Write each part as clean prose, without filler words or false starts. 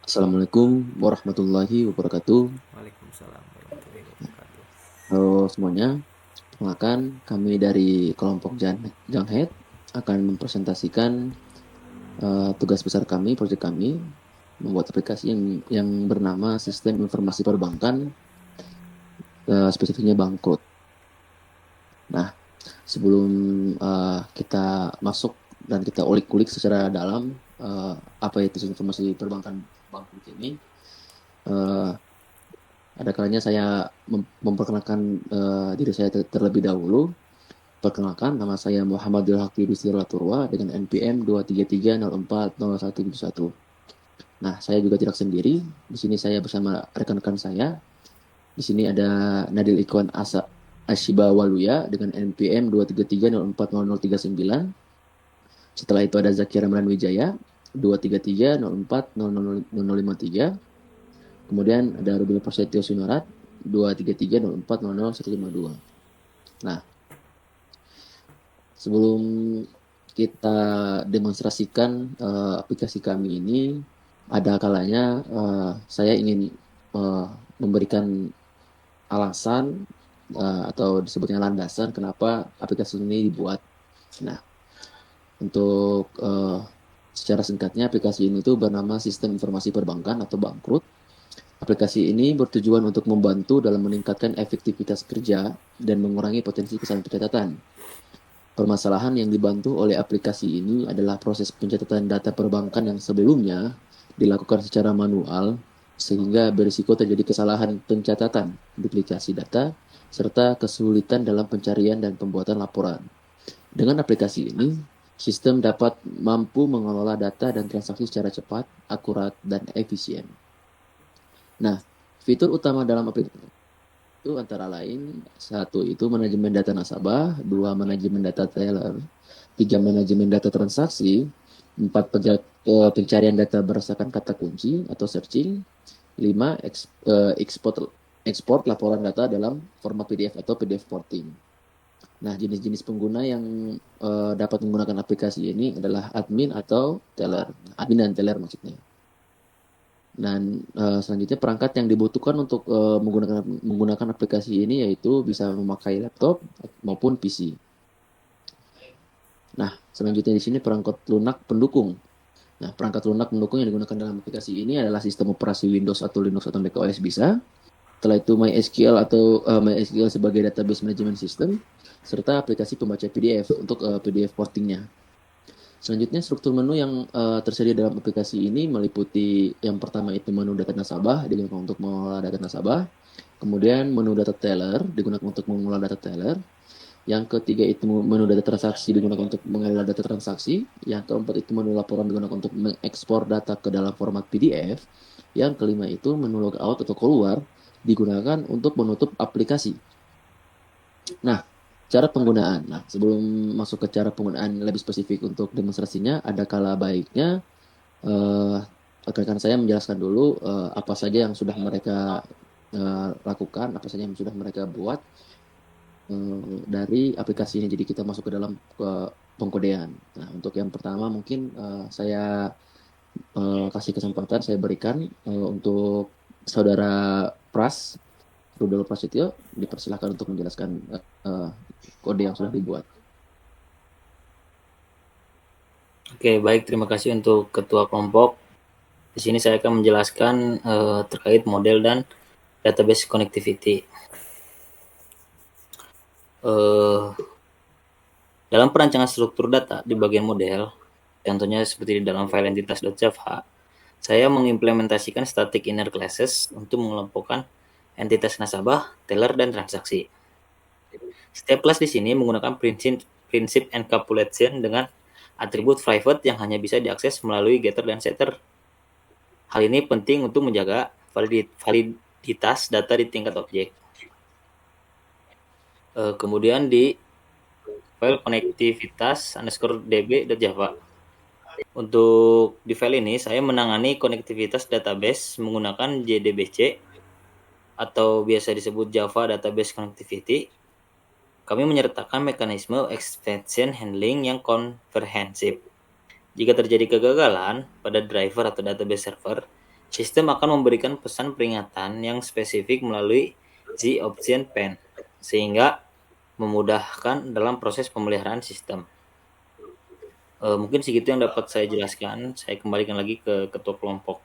Assalamualaikum warahmatullahi wabarakatuh. Waalaikumsalam warahmatullahi wabarakatuh. Halo semuanya, perkenalkan kami dari kelompok Janghead akan mempresentasikan tugas besar kami, proyek kami, membuat aplikasi yang bernama Sistem Informasi Perbankan, spesifiknya Bangkrut. Nah, sebelum kita masuk dan kita ulik-ulik secara dalam apa itu Sistem Informasi Perbankan Bangkrut ini, uh, ada kalanya saya memperkenalkan diri saya terlebih dahulu. Perkenalkan, nama saya Muhammadul Haqi Turwa dengan NPM 233040171. Nah, saya juga tidak sendiri. Di sini saya bersama rekan-rekan saya. Di sini ada Nadil Ikwan Ashiba Waluya dengan NPM 233040039. Setelah itu ada Zaki Ramadan Wijaya 233040053. Kemudian ada Rubil Prasetyo Sinorat 23304005152. Nah, sebelum kita demonstrasikan aplikasi kami ini, ada kalanya saya ingin memberikan alasan atau disebutnya landasan kenapa aplikasi ini dibuat. Nah, untuk secara singkatnya aplikasi ini tuh bernama Sistem Informasi Perbankan atau Bangkrut. Aplikasi ini bertujuan untuk membantu dalam meningkatkan efektivitas kerja dan mengurangi potensi kesalahan pencatatan. Permasalahan yang dibantu oleh aplikasi ini adalah proses pencatatan data perbankan yang sebelumnya dilakukan secara manual, sehingga berisiko terjadi kesalahan pencatatan, duplikasi data, serta kesulitan dalam pencarian dan pembuatan laporan. Dengan aplikasi ini, sistem dapat mampu mengelola data dan transaksi secara cepat, akurat, dan efisien. Nah, fitur utama dalam aplikasi itu antara lain, satu itu manajemen data nasabah, dua manajemen data teller, tiga manajemen data transaksi, empat pencarian data berdasarkan kata kunci atau searching, lima ekspor laporan data dalam format PDF atau PDF porting. Nah, jenis-jenis pengguna yang dapat menggunakan aplikasi ini adalah admin atau teller, admin dan teller maksudnya. Dan selanjutnya perangkat yang dibutuhkan untuk menggunakan aplikasi ini yaitu bisa memakai laptop maupun PC. Nah, selanjutnya di sini perangkat lunak pendukung. Nah, perangkat lunak pendukung yang digunakan dalam aplikasi ini adalah sistem operasi Windows atau Linux atau macOS bisa. Setelah itu MySQL atau MySQL sebagai database management system, serta aplikasi pembaca PDF untuk PDF portingnya. Selanjutnya struktur menu yang tersedia dalam aplikasi ini meliputi yang pertama itu menu data nasabah digunakan untuk mengelola data nasabah, kemudian menu data teller digunakan untuk mengelola data teller, yang ketiga itu menu data transaksi digunakan untuk mengelola data transaksi, yang keempat itu menu laporan digunakan untuk mengekspor data ke dalam format PDF, yang kelima itu menu logout atau keluar digunakan untuk menutup aplikasi. Nah, cara penggunaan. Nah, sebelum masuk ke cara penggunaan lebih spesifik untuk demonstrasinya, ada kala baiknya eh, rekan saya menjelaskan dulu apa saja yang sudah mereka lakukan, apa saja yang sudah mereka buat dari aplikasi ini. Jadi kita masuk ke dalam pengkodean. Nah, untuk yang pertama mungkin saya kasih kesempatan, saya berikan untuk saudara Pras, Rudol Prasetyo, dipersilahkan untuk menjelaskan kode yang sudah dibuat. Oke, baik. Terima kasih untuk Ketua Kelompok. Di sini saya akan menjelaskan terkait model dan database connectivity. Uh, dalam perancangan struktur data di bagian model, contohnya seperti di dalam file entitas.java, saya mengimplementasikan static inner classes untuk mengelompokkan entitas nasabah, teller, dan transaksi. Setiap kelas di sini menggunakan prinsip encapsulation dengan atribut private yang hanya bisa diakses melalui getter dan setter. Hal ini penting untuk menjaga validitas data di tingkat objek. Kemudian di file konektivitas underscore db.java. Untuk di file ini saya menangani konektivitas database menggunakan JDBC atau biasa disebut Java Database Connectivity. Kami menyertakan mekanisme exception handling yang komprehensif. Jika terjadi kegagalan pada driver atau database server, Sistem akan memberikan pesan peringatan yang spesifik melalui Z option pen, sehingga memudahkan dalam proses pemeliharaan sistem. Mungkin segitu yang dapat saya jelaskan. Saya kembalikan lagi ke ketua kelompok.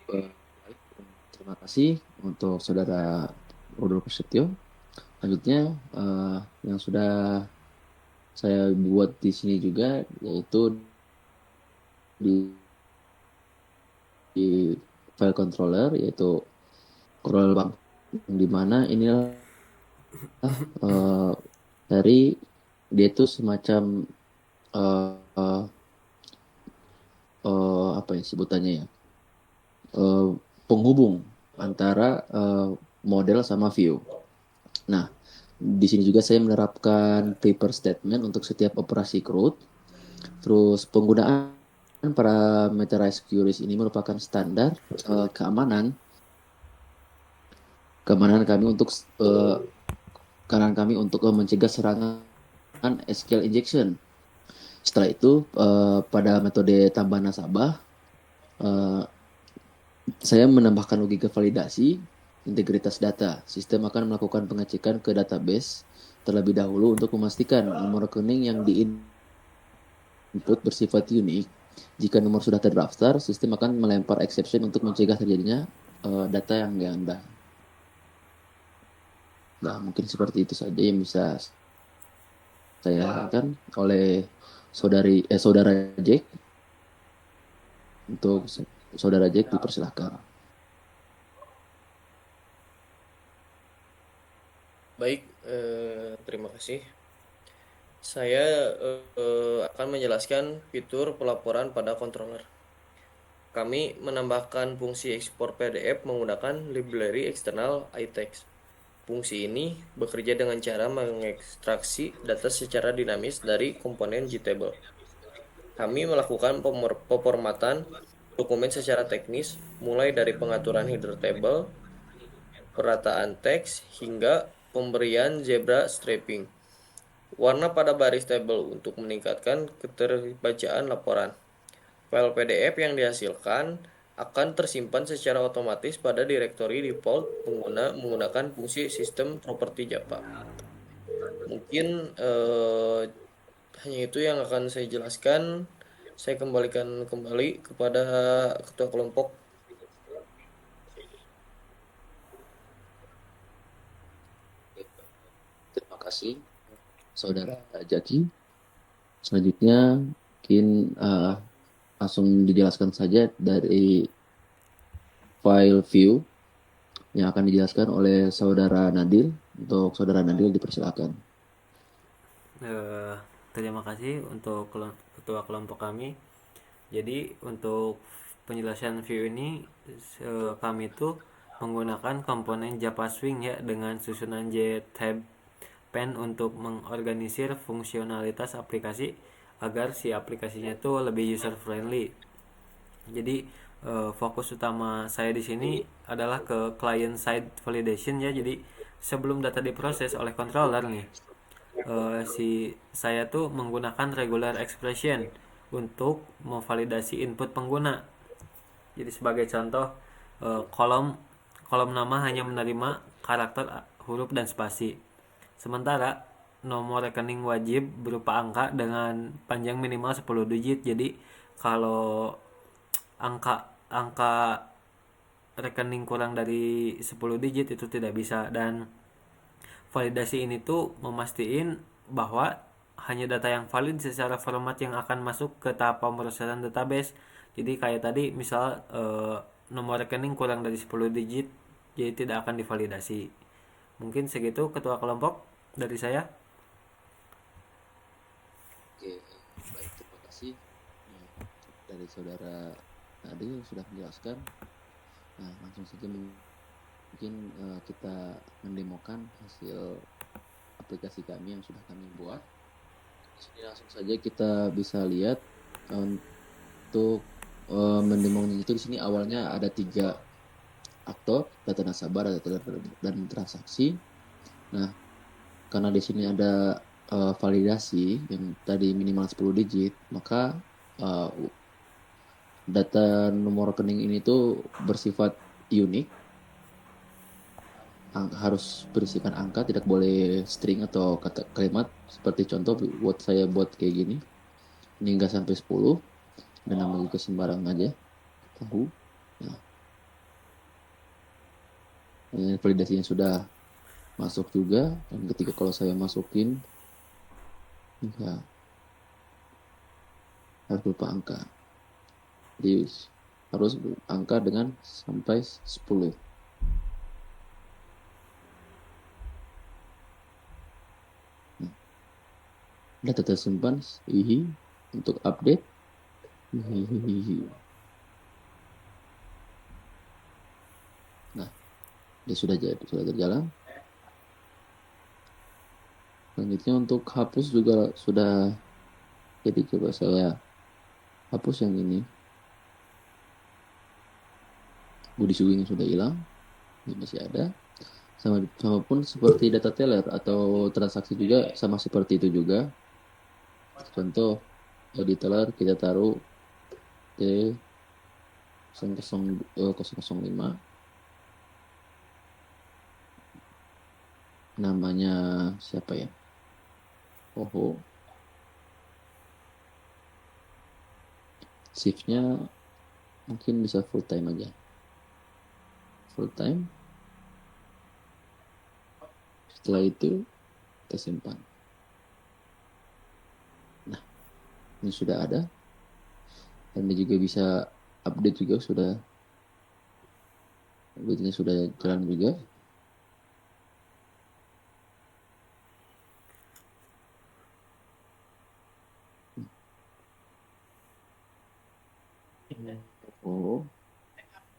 Baik, terima kasih untuk saudara Rudolf Setio. Selanjutnya yang sudah saya buat di sini juga yaitu di file controller, yaitu controller bank, di mana inilah dari dia itu semacam apa ya sebutannya ya, penghubung antara model sama view. Nah, di sini juga saya menerapkan prepare statement untuk setiap operasi CRUD. Terus penggunaan parameterized queries ini merupakan standar keamanan kami untuk mencegah serangan SQL injection. Setelah itu pada metode tambah nasabah saya menambahkan logika validasi integritas data. Sistem akan melakukan pengecekan ke database terlebih dahulu untuk memastikan nomor rekening yang diinput bersifat unik. Jika nomor sudah terdaftar, sistem akan melempar exception untuk mencegah terjadinya data yang ganda. Nah, mungkin seperti itu saja yang bisa saya sarankan oleh saudara Jack. Untuk saudara Jack dipersilahkan. Baik, terima kasih. Saya akan menjelaskan fitur pelaporan pada controller. Kami menambahkan fungsi ekspor PDF menggunakan library eksternal iText. Fungsi ini bekerja dengan cara mengekstraksi data secara dinamis dari komponen JTable. Kami melakukan peformatan dokumen secara teknis, mulai dari pengaturan header table, perataan teks, hingga pemberian zebra striping, warna pada baris tabel untuk meningkatkan keterbacaan laporan. File PDF yang dihasilkan akan tersimpan secara otomatis pada direktori default pengguna menggunakan fungsi sistem properti Java. Mungkin hanya itu yang akan saya jelaskan. Saya kembalikan kembali kepada ketua kelompok. Terima kasih, saudara Jaki. Selanjutnya mungkin langsung dijelaskan saja dari file view yang akan dijelaskan oleh saudara Nadil. Untuk saudara Nadil dipersilakan. Terima kasih untuk ketua kelompok kami. Jadi untuk penjelasan view ini kami itu menggunakan komponen Java Swing ya dengan susunan JTab pen untuk mengorganisir fungsionalitas aplikasi agar si aplikasinya itu lebih user friendly. Jadi fokus utama saya di sini adalah ke client side validation ya. Jadi sebelum data diproses oleh controller nih, si saya tuh menggunakan regular expression untuk memvalidasi input pengguna. Jadi sebagai contoh, kolom nama hanya menerima karakter, huruf, dan spasi. Sementara nomor rekening wajib berupa angka dengan panjang minimal 10 digit. Jadi kalau angka rekening kurang dari 10 digit itu tidak bisa. Dan validasi ini tuh memastikan bahwa hanya data yang valid secara format yang akan masuk ke tahap pemrosesan database. Jadi kayak tadi misal nomor rekening kurang dari 10 digit, jadi tidak akan divalidasi. Mungkin segitu ketua kelompok dari saya. Oke, baik, terima kasih dari saudara Nadil yang sudah menjelaskan. Nah, langsung saja mungkin kita mendemokan hasil aplikasi kami yang sudah kami buat. Di sini langsung saja kita bisa lihat untuk mendemonya itu. Di sini awalnya ada 3 aktor, data nasabah, data dan transaksi. Nah, karena di sini ada validasi yang tadi minimal 10 digit, maka uh, data nomor rekening ini tuh bersifat unik, harus berisikan angka, tidak boleh string atau kata kalimat. Seperti contoh buat saya buat kayak gini, ini enggak sampai 10, dan nama juga sembarang aja, tahu. Nah, ini validasinya sudah masuk juga, dan ketika kalau saya masukin, ya harus berupa angka. Jadi harus angka dengan sampai 10. Nah, data tersimpan, untuk update. Nah, dia sudah berjalan. Selanjutnya untuk hapus juga sudah. Jadi coba saya hapus yang ini. Budi Sugeng sudah hilang, ini masih ada. Sama pun seperti data teller atau transaksi juga sama seperti itu juga. Contoh di teller kita taruh T005, namanya siapa ya? Shiftnya mungkin bisa full time aja. Full time. Setelah itu kita simpan. Nah, ini sudah ada. Dan ini juga bisa update juga sudah. Update-nya sudah jalan juga.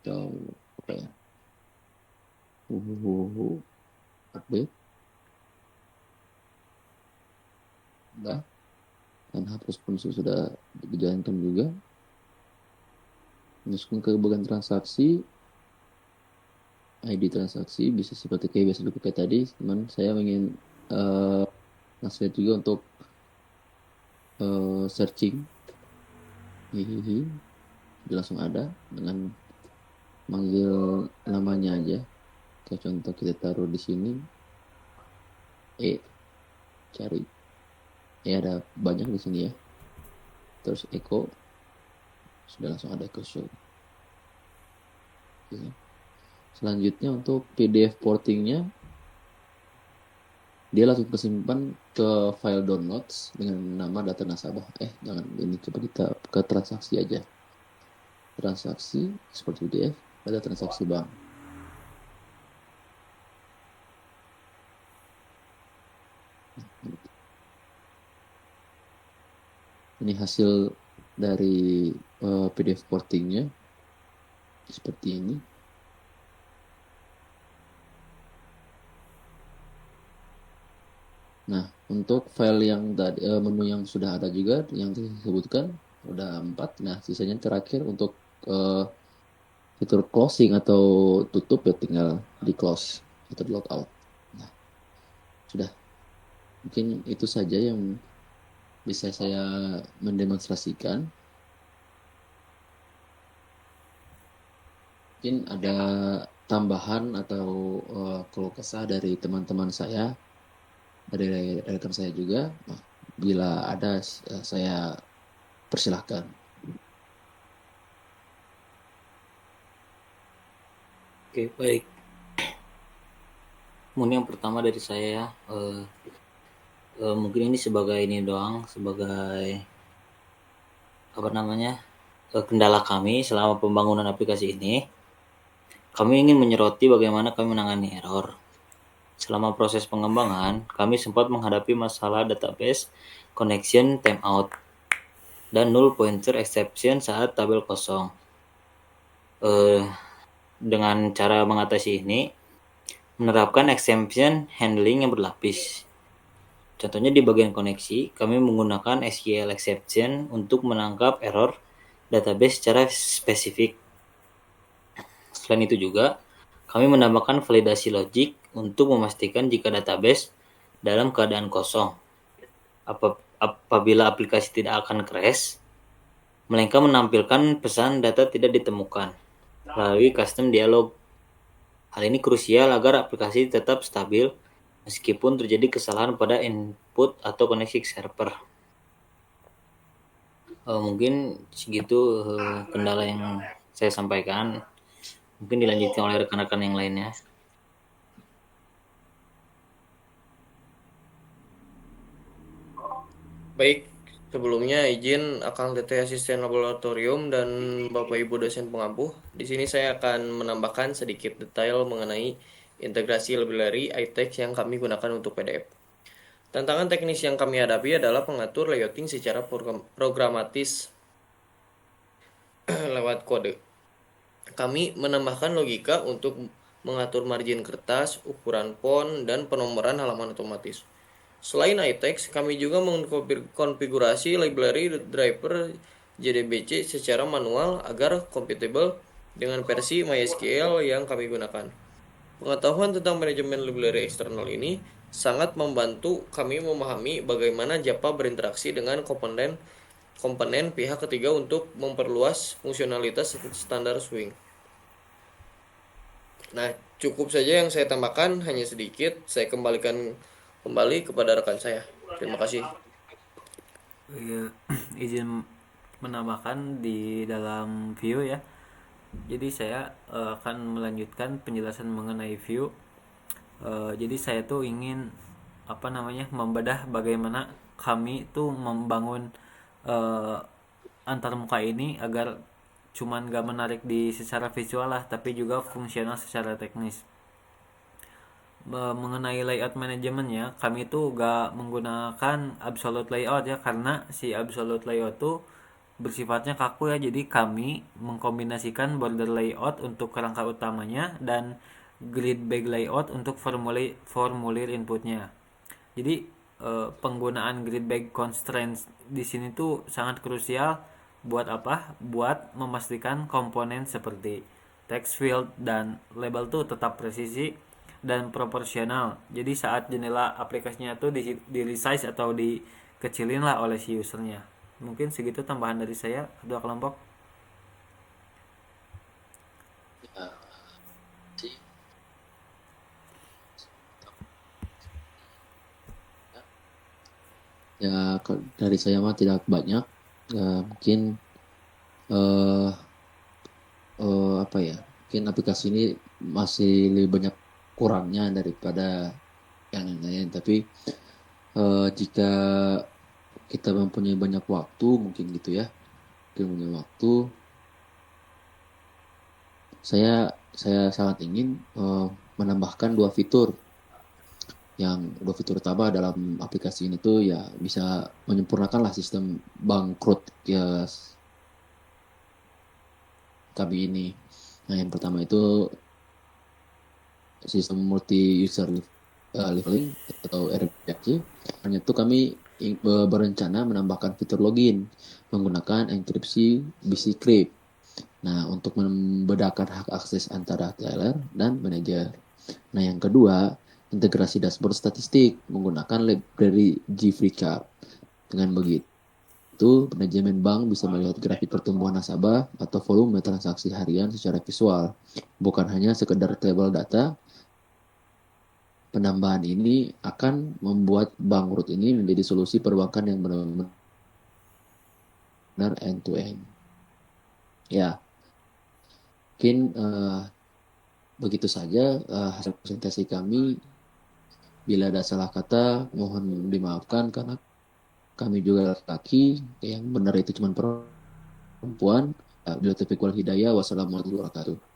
Atau apa ya? Update. Udah. Dan hapus pun sudah dijalankan juga. Masukkan ke bagian transaksi. ID transaksi bisa seperti kayak biasa dipakai tadi, cuman saya ingin ngasih juga untuk searching. Dia langsung ada dengan manggil namanya aja. Kayak contoh kita taruh di sini, cari. Ada banyak di sini ya. Terus echo, sudah langsung ada echo show. Oke. Selanjutnya untuk PDF portingnya, dia langsung kesimpan ke file downloads dengan nama data nasabah. Jangan ini, coba kita ke transaksi aja. Transaksi seperti PDF, ada transaksi bank. Ini hasil dari PDF portingnya seperti ini. Nah, untuk file yang tadi, menu yang sudah ada juga yang disebutkan udah 4. Nah, sisanya terakhir untuk fitur closing atau tutup ya tinggal di close atau di logout. Nah, sudah. Mungkin itu saja yang bisa saya mendemonstrasikan. Mungkin ada tambahan atau keluh kesah dari teman-teman saya, dari rekan saya juga. Nah, bila ada saya persilahkan. Oke, baik. Mungkin yang pertama dari saya ya, mungkin ini sebagai kendala kami selama pembangunan aplikasi ini. Kami ingin menyoroti bagaimana kami menangani error. Selama proses pengembangan, kami sempat menghadapi masalah database connection timeout dan null pointer exception saat tabel kosong. Dengan cara mengatasi ini, menerapkan exception handling yang berlapis. Contohnya di bagian koneksi, kami menggunakan SQL exception untuk menangkap error database secara spesifik. Selain itu juga, kami menambahkan validasi logik untuk memastikan jika database dalam keadaan kosong. apabila aplikasi tidak akan crash, melainkan menampilkan pesan data tidak ditemukan melalui custom dialog. Hal ini krusial agar aplikasi tetap stabil meskipun terjadi kesalahan pada input atau koneksi server. Mungkin segitu kendala yang saya sampaikan. Mungkin dilanjutkan oleh rekan-rekan yang lainnya. Baik, sebelumnya izin Akang Teteh asisten laboratorium dan Bapak Ibu dosen pengampu. Di sini saya akan menambahkan sedikit detail mengenai integrasi library iText yang kami gunakan untuk PDF. Tantangan teknis yang kami hadapi adalah pengatur layouting secara programatis lewat kode. Kami menambahkan logika untuk mengatur margin kertas, ukuran font, dan penomoran halaman otomatis. Selain iText, kami juga mengkonfigurasi library driver JDBC secara manual agar kompatibel dengan versi MySQL yang kami gunakan. Pengetahuan tentang manajemen library eksternal ini sangat membantu kami memahami bagaimana Java berinteraksi dengan komponen pihak ketiga untuk memperluas fungsionalitas standar Swing. Nah, cukup saja yang saya tambahkan, hanya sedikit. Saya kembalikan kembali kepada rekan saya. Terima kasih. Ya, izin menambahkan di dalam view ya. Jadi saya akan melanjutkan penjelasan mengenai view. Jadi saya tuh ingin membedah bagaimana kami tuh membangun antarmuka ini agar cuman gak menarik di secara visual lah, tapi juga fungsional secara teknis. Mengenai layout manajemennya, kami tuh gak menggunakan absolute layout ya, karena si absolute layout tuh bersifatnya kaku ya. Jadi kami mengkombinasikan border layout untuk kerangka utamanya dan grid bag layout untuk formulir inputnya. Jadi penggunaan grid bag constraints di sini tuh sangat krusial. Buat apa? Buat memastikan komponen seperti text field dan label tuh tetap presisi dan proporsional. Jadi saat jendela aplikasinya tuh di resize atau dikecilin lah oleh si usernya. Mungkin segitu tambahan dari saya, kedua kelompok. Ya, dari saya mah tidak banyak. Mungkin mungkin aplikasi ini masih lebih banyak kurangnya daripada yang lain. Tapi jika kita mempunyai banyak waktu, mungkin gitu ya, punya waktu, saya sangat ingin menambahkan dua fitur. Yang dua fitur utama dalam aplikasi ini tuh ya bisa menyempurnakan lah sistem bangkrut ya kami ini. Nah, yang pertama itu sistem multi user leveling atau RPC. Hanya itu kami berencana menambahkan fitur login menggunakan enkripsi bcrypt. Nah, untuk membedakan hak akses antara teller dan manajer. Nah, yang kedua, integrasi dashboard statistik menggunakan library GFreeChart. Dengan begitu, manajemen bank bisa melihat grafik pertumbuhan nasabah atau volume transaksi harian secara visual, bukan hanya sekedar tabel data. Penambahan ini akan membuat bank root ini menjadi solusi perbankan yang benar-benar end-to-end. Ya, mungkin begitu saja hasil presentasi kami. Bila ada salah kata, mohon dimaafkan karena kami juga laki-laki, yang benar itu cuma perempuan. Bila taufiq wal hidayah, wassalamualaikum warahmatullahi wabarakatuh.